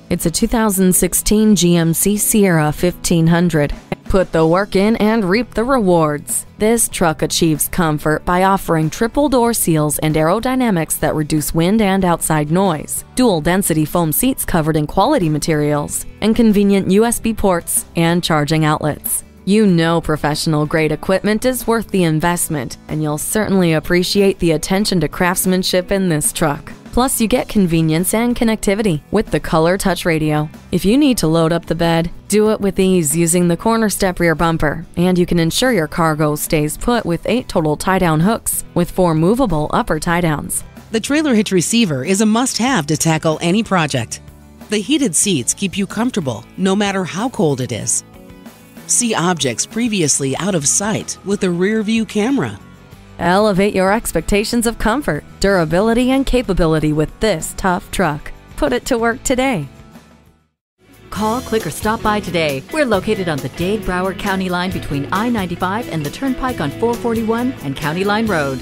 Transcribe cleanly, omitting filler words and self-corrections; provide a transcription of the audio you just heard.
It's a 2016 GMC Sierra 1500. Put the work in and reap the rewards. This truck achieves comfort by offering triple door seals and aerodynamics that reduce wind and outside noise, dual density foam seats covered in quality materials, and convenient USB ports and charging outlets. You know professional grade equipment is worth the investment, and you'll certainly appreciate the attention to craftsmanship in this truck. Plus, you get convenience and connectivity with the Color Touch radio. If you need to load up the bed, do it with ease using the corner step rear bumper, and you can ensure your cargo stays put with 8 total tie-down hooks with 4 movable upper tie-downs. The trailer hitch receiver is a must-have to tackle any project. The heated seats keep you comfortable no matter how cold it is. See objects previously out of sight with a rear-view camera. Elevate your expectations of comfort, durability, and capability with this tough truck. Put it to work today. Call, click, or stop by today. We're located on the Dade-Broward County line between I-95 and the Turnpike on 441 and County Line Road.